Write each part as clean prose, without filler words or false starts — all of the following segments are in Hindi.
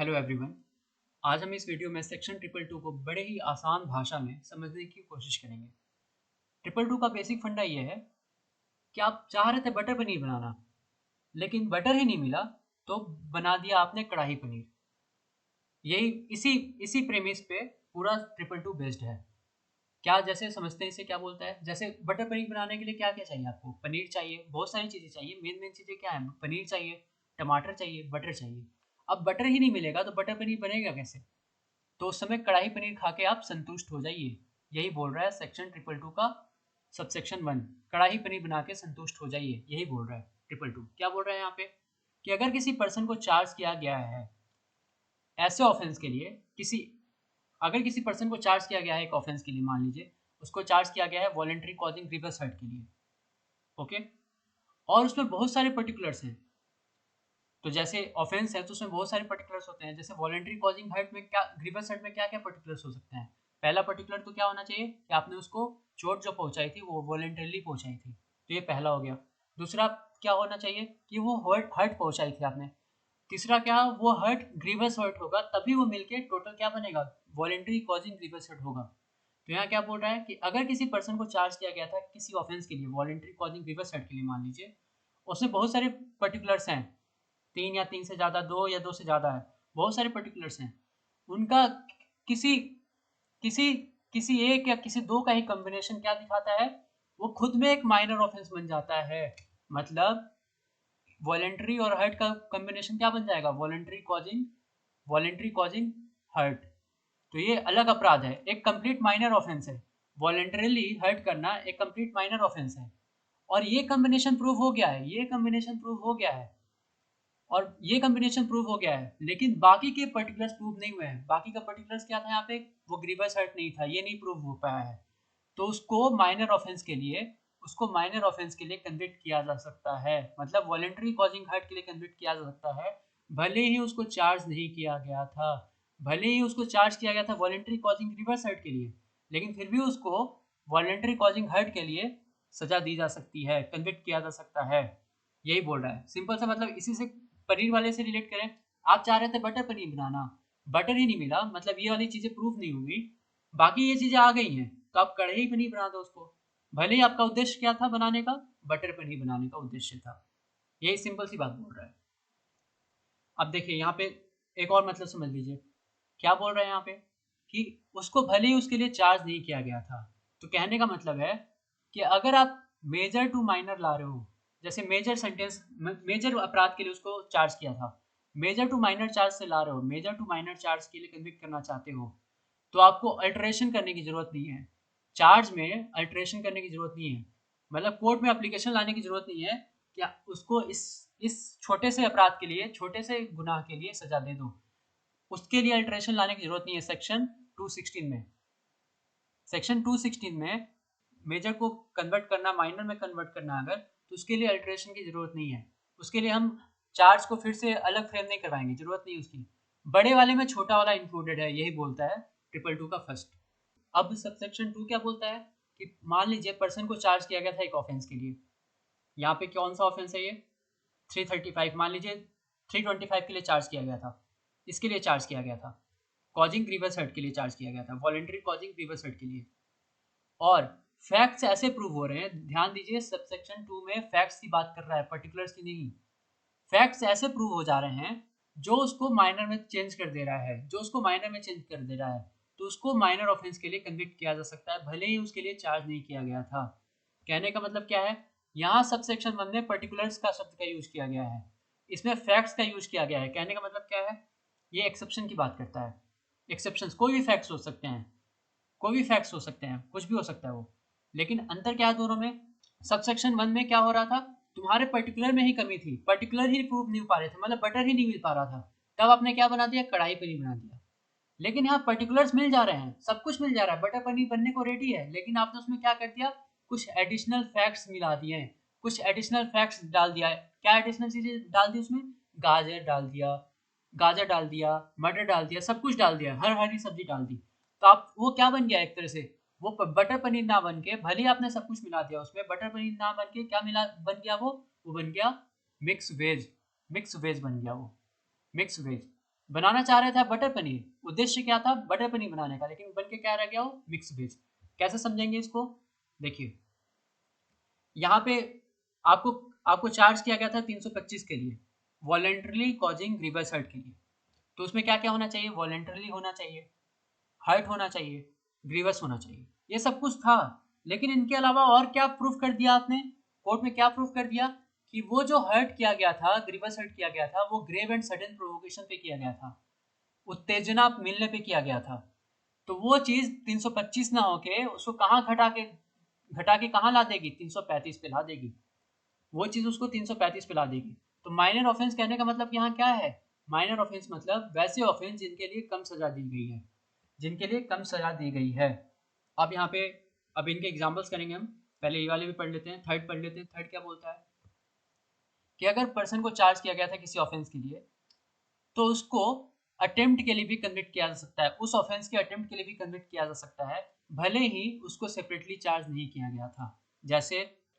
Hello everyone. आज हम इस वीडियो में सेक्शन 222 को बड़े ही आसान भाषा में समझने की कोशिश करेंगे। 222 का बेसिक फंडा ये है कि आप चाह रहे थे बटर पनीर बनाना, लेकिन बटर ही नहीं मिला तो बना दिया आपने कढ़ाई पनीर। यही इसी इसी प्रेमिस पे पूरा 222 बेस्ड है। क्या जैसे समझते हैं इसे क्या बोलता है, जैसे बटर पनीर बनाने के लिए क्या क्या चाहिए आपको? पनीर चाहिए, बहुत सारी चीज़ें चाहिए। मेन मेन चीज़ें क्या है? पनीर चाहिए, टमाटर चाहिए, बटर चाहिए। अब बटर ही नहीं मिलेगा तो बटर पनीर बनेगा कैसे? तो उस समय कढ़ाई पनीर खा के आप संतुष्ट हो जाइए। यही बोल रहा है सेक्शन 222 का सबसेक्शन 1। कढ़ाई पनीर बना के संतुष्ट हो जाइए, यही बोल रहा है 222। क्या बोल रहा है यहाँ पे कि अगर किसी पर्सन को चार्ज किया गया है ऐसे ऑफेंस के लिए, अगर किसी पर्सन को चार्ज किया गया है एक ऑफेंस के लिए, मान लीजिए उसको चार्ज किया गया है वॉलंटरी कॉजिंग ग्रीवियस हर्ट के लिए, ओके, और उसमें बहुत सारे पर्टिकुलर्स हैं। तो जैसे ऑफेंस है तो उसमें बहुत सारे पर्टिकुलर्स होते हैं। जैसे वॉलंटरी कॉजिंग हर्ट में क्या, ग्रीवियस हर्ट में क्या क्या पर्टिकुलर्स हो सकते हैं? पहला पर्टिकुलर तो क्या होना चाहिए कि आपने उसको चोट जो पहुंचाई थी वो वॉलंटरीली पहुंचाई थी, तो ये पहला हो गया। दूसरा क्या होना चाहिए कि वो हर्ट हर्ट पहुंचाई थी आपने। तीसरा क्या, वो हर्ट ग्रीवियस हर्ट होगा, तभी वो मिलके टोटल क्या बनेगा? वॉलंटरी कॉजिंग ग्रीवियस हर्ट होगा। तो यहाँ क्या बोल रहा है कि अगर किसी पर्सन को चार्ज किया गया था किसी ऑफेंस के लिए वॉलंटरी कॉजिंग ग्रीवियस हर्ट के लिए, मान लीजिए उसमें बहुत सारे पर्टिकुलर्स हैं, 3 या 3 से ज़्यादा, 2 या 2 से ज़्यादा है, बहुत सारे पर्टिकुलर्स हैं। उनका किसी किसी किसी एक या किसी दो का ही कॉम्बिनेशन क्या दिखाता है? वो खुद में एक माइनर ऑफेंस बन जाता है। मतलब वॉलेंट्री और हर्ट का कॉम्बिनेशन क्या बन जाएगा? Voluntary causing hurt. तो ये अलग अपराध है, एक कंप्लीट माइनर ऑफेंस है। वॉलेंटरली हर्ट करना एक कंप्लीट माइनर ऑफेंस है। और ये कॉम्बिनेशन प्रूव हो गया है, ये कॉम्बिनेशन प्रूव हो गया है, और ये कॉम्बिनेशन प्रूव हो गया है, लेकिन बाकी के पर्टिकुलर्स प्रूव नहीं हुए हैं। बाकी का पर्टिकुलर्स क्या था यहाँ पे? वो ग्रीवियस हर्ट नहीं था, ये नहीं प्रूव हो पाया है। तो उसको माइनर ऑफेंस के लिए कन्विक्ट किया जा सकता है। मतलब वॉलेंटरी कॉजिंग हर्ट के लिए कन्विक्ट किया जा सकता है, भले ही उसको चार्ज नहीं किया गया था। भले ही उसको चार्ज किया गया था वॉलेंटरी कॉजिंग ग्रीवियस हर्ट के लिए, लेकिन फिर भी उसको वॉलेंटरी कॉजिंग हर्ट के लिए सजा दी जा सकती है, कन्विक्ट किया जा सकता है। यही बोल रहा है सिंपल सा। मतलब इसी से पनीर वाले से रिलेट करें, आप चाह रहे थे बटर पनीर बनाना, बटर ही नहीं मिला, मतलब ये वाली चीज़ें प्रूफ नहीं हुई, बाकी ये चीज़ें आ गई हैं, तो आप कढ़ाई पनीर बना दो उसको। भले ही आपका उद्देश्य क्या था बनाने का? बटर पनीर बनाने का उद्देश्य था। यही सिंपल सी बात बोल रहा है। अब देखिए यहाँ पे एक और मतलब समझ लीजिए, क्या बोल रहा है यहाँ पे कि उसको भले ही उसके लिए चार्ज नहीं किया गया था। तो कहने का मतलब है कि अगर आप मेजर टू माइनर ला रहे हो, जैसे मेजर अपराध के लिए उसको चार्ज किया था, मेजर टू माइनर चार्ज से ला रहे हो, मेजर टू माइनर चार्ज के लिए कन्विक्ट करना चाहते हो, तो आपको अल्टरेशन करने की जरूरत नहीं है। चार्ज में अल्टरेशन करने की जरूरत नहीं है, मतलब कोर्ट में एप्लीकेशन लाने की जरूरत नहीं है कि उसको इस छोटे से अपराध के लिए, छोटे से गुनाह के लिए सजा दे दो। उसके लिए अल्टरेशन लाने की जरूरत नहीं है। सेक्शन 216 में मेजर को कन्वर्ट करना माइनर में कन्वर्ट करना अगर, तो उसके लिए अल्टरेशन की जरूरत नहीं है। उसके लिए हम चार्ज को फिर से अलग फ्रेम नहीं करवाएंगे, जरूरत नहीं उसकी। बड़े वाले में छोटा वाला इंक्लूडेड है, यही बोलता है 222 का फर्स्ट। अब सबसेक्शन 2 क्या बोलता है कि मान लीजिए पर्सन को चार्ज किया गया था एक ऑफेंस के लिए। यहाँ पे कौन सा ऑफेंस है ये? 335, मान लीजिए 325 के लिए चार्ज किया गया था, इसके लिए चार्ज किया गया था, कॉजिंग ग्रीवियस हर्ट के लिए चार्ज किया गया था, वॉलंटरी कॉजिंग ग्रीवियस हर्ट के लिए। और फैक्ट्स ऐसे प्रूव हो रहे हैं, ध्यान दीजिए सबसेक्शन 2 में फैक्ट्स की बात कर रहा है, पर्टिकुलर्स की नहीं। फैक्ट्स ऐसे प्रूव हो जा रहे हैं जो उसको माइनर में चेंज कर दे रहा है, तो उसको माइनर ऑफेंस के लिए कन्विक्ट किया जा सकता है, भले ही उसके लिए चार्ज नहीं किया गया था। कहने का मतलब क्या है? यहाँ सबसेक्शन 1 में पर्टिकुलर्स का शब्द का यूज किया गया है, इसमें फैक्ट्स का यूज किया गया है। कहने का मतलब क्या है? ये एक्सेप्शन की बात करता है। एक्सेप्शंस, कोई भी फैक्ट्स हो सकते हैं, कोई भी फैक्ट्स हो सकते हैं, कुछ भी हो सकता है वो। लेकिन अंतर क्या है दोनों में? सबसेक्शन 1 में क्या हो रहा था? तुम्हारे पर्टिकुलर में ही कमी थी, पर्टिकुलर ही प्रूव नहीं हो पा रहे थे, मतलब बटर ही नहीं मिल पा रहा था, तब आपने क्या बना दिया? कढ़ाई पनीर बना दिया। लेकिन यहाँ पर्टिकुलर्स मिल जा रहे हैं, सब कुछ मिल जा रहा है, बटर पनीर बनने को रेडी है, लेकिन आपने उसमें क्या कर दिया? कुछ एडिशनल फैक्ट्स मिला दिए हैं, कुछ एडिशनल फैक्ट्स डाल दिया है। क्या एडिशनल चीजें डाल दी उसमें? गाजर डाल दिया, गाजर डाल दिया, मटर डाल दिया, सब कुछ डाल दिया, हर हरी सब्जी डाल दी। तो आप वो क्या बन गया एक तरह से? वो बटर पनीर ना बन के, भले ही आपने सब कुछ मिला दिया उसमें, बटर पनीर ना बन के क्या मिला बन गया? वो बन गया मिक्स वेज। मिक्स वेज बन गया वो, मिक्स वेज। बनाना चाह रहे थे बटर पनीर, उद्देश्य क्या था बटर पनीर बनाने का, लेकिन बन के क्या रह गया वो मिक्स वेज। कैसे समझेंगे इसको, देखिए यहाँ पे आपको आपको चार्ज किया गया था 325 के लिए, वॉलेंटरली कॉजिंग ग्रीवस हर्ट के लिए। तो उसमें क्या क्या होना चाहिए, वॉलेंटरली होना चाहिए, हर्ट होना चाहिए, ग्रीवस होना चाहिए, ये सब कुछ था। लेकिन इनके अलावा और क्या प्रूफ कर दिया आपने, कोर्ट में क्या प्रूफ कर दिया कि वो जो हर्ट किया गया था, ग्रीवस हर्ट किया गया था, वो ग्रेव एंड सडन प्रोवोकेशन पे किया गया था, उत्तेजना मिलने पे किया गया था। तो वो चीज 325 ना होके उसको कहाँ घटा के कहाँ ला देगी, 335 पे ला देगी। वो चीज उसको 335 पे ला देगी। तो माइनर ऑफेंस कहने का मतलब यहाँ क्या है, माइनर ऑफेंस मतलब वैसे ऑफेंस जिनके लिए कम सजा दी गई है, जिनके लिए कम सजा दी गई है। अब यहाँ पे अब इनके एग्जाम्पल्स करेंगे हम, पहले ये वाले भी पढ़ लेते हैं, थर्ड पढ़ लेते हैं। थर्ड क्या बोलता है कि अगर पर्सन को चार्ज किया गया था किसी ऑफेंस के लिए, तो उसको अटेम्प्ट के लिए भी कन्विक्ट किया जा सकता है, उस ऑफेंस के अटेम्प्ट के लिए भी कन्विक्ट किया जा सकता है, भले ही उसको सेपरेटली चार्ज नहीं किया गया था। जैसे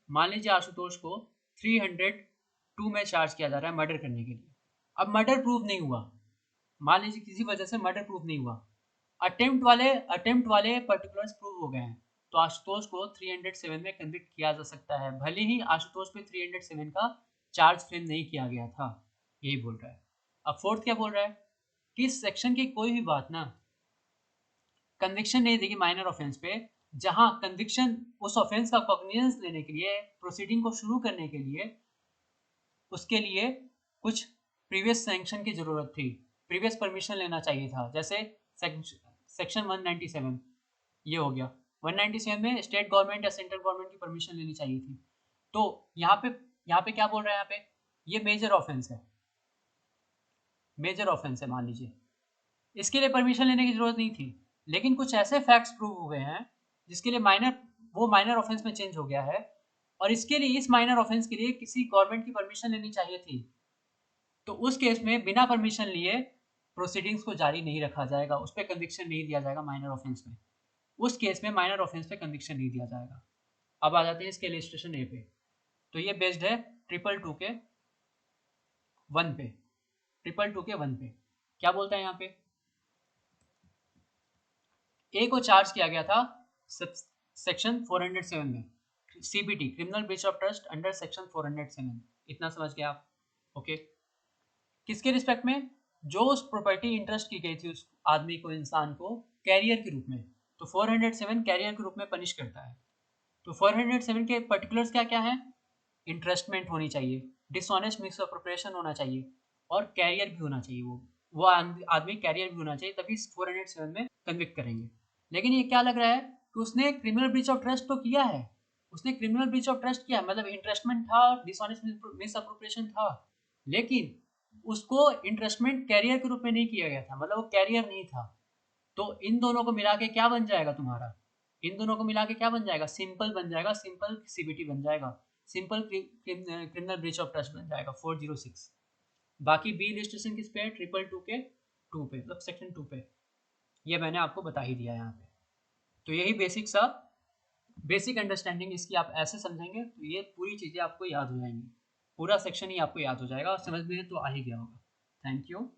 मान लीजिए आशुतोष को 302 में चार्ज किया जा रहा है मर्डर करने के लिए। अब मर्डर प्रूव नहीं हुआ, मान लीजिए किसी वजह से मर्डर प्रूव नहीं हुआ, अटेम्प्ट वाले पर्टिकुलर्स प्रूव हो गए हैं, तो आशुतोष को 307 में कन्विक्ट किया जा सकता है, भले ही आशुतोष पे 307 का चार्ज फ्रेम नहीं किया गया था। यही बोल रहा है। अब फोर्थ क्या बोल रहा है कि इस सेक्शन की कोई भी बात ना कन्विक्शन नहीं देगी माइनर ऑफेंस पे, जहां कन्विक्शन उस ऑफेंस का कॉग्निजेंस लेने के लिए, प्रोसीडिंग को शुरू करने के लिए उसके लिए कुछ प्रीवियस सैंक्शन की जरूरत थी, प्रीवियस परमिशन लेना चाहिए था। जैसे सेक्शन 197 ये हो गया, 197 में स्टेट गवर्नमेंट या सेंट्रल गवर्नमेंट की परमिशन लेनी चाहिए थी। तो यहाँ पे क्या बोल रहा है, यहाँ पे ये मेजर ऑफेंस है, मेजर ऑफेंस है मान लीजिए, इसके लिए परमिशन लेने की जरूरत नहीं थी। लेकिन कुछ ऐसे फैक्ट्स प्रूव हो गए हैं जिसके लिए माइनर ऑफेंस में चेंज हो गया है, और इसके लिए इस माइनर ऑफेंस के लिए किसी गवर्नमेंट की परमिशन लेनी चाहिए थी। तो उस केस में बिना परमिशन लिए प्रोसीडिंग्स को जारी नहीं रखा जाएगा, उस पर कन्विक्शन नहीं दिया जाएगा माइनर ऑफेंस में, उस केस में माइनर ऑफेंस पे कन्विक्शन नहीं दिया जाएगा। अब आ जाते हैं इसके इलस्ट्रेशन ए पे। तो ये बेस्ड है ट्रिपल टू के 1 पे, ट्रिपल टू के 1 पे क्या बोलता है यहाँ पे, ए को चार्ज किया गया था सेक्शन 407 में, CBT criminal breach of trust under section 407। इतना समझ गए आप, ओके। किसके रिस्पेक्ट में, जो उस प्रॉपर्टी इंटरेस्ट की गई थी उस आदमी को, इंसान को कैरियर के रूप में, तो 407 कैरियर के रूप में पनिश करता है। तो 407 के पर्टिकुलर्स क्या क्या है, इंटरेस्टमेंट होनी चाहिए, डिसऑनेस्ट मिस अप्रोप्रिएशन होना चाहिए, और कैरियर भी होना चाहिए, वो आदमी कैरियर भी होना चाहिए, तभी 407 में कन्विक्ट करेंगे। लेकिन ये क्या लग रहा है कि उसने क्रिमिनल ब्रीच ऑफ ट्रस्ट तो किया है, उसने क्रिमिनल ब्रीच ऑफ ट्रस्ट किया, मतलब इंटरेस्टमेंट था और डिसऑनेस्ट मिस अप्रोप्रिएशन था, लेकिन उसको इंटरेस्टमेंट कैरियर के रूप में नहीं किया गया था, मतलब वो कैरियर नहीं था। तो इन दोनों को मिला के क्या बन जाएगा तुम्हारा, इन दोनों को मिला के क्या बन जाएगा, सिंपल बन जाएगा, सिंपल सीबीटी बन जाएगा, simple criminal breach of trust बन जाएगा 406। बाकी बी रजिस्ट्रेशन किस पे है, ट्रिपल टू के 2 पे, मतलब सेक्शन 2 पे। ये मैंने आपको बता ही दिया यहाँ पे। तो यही बेसिक अंडरस्टैंडिंग इसकी आप ऐसे समझेंगे तो ये पूरी चीज़ें आपको याद हो जाएंगी, पूरा सेक्शन ही आपको याद हो जाएगा, और समझ में तो आ ही गया होगा। Thank you.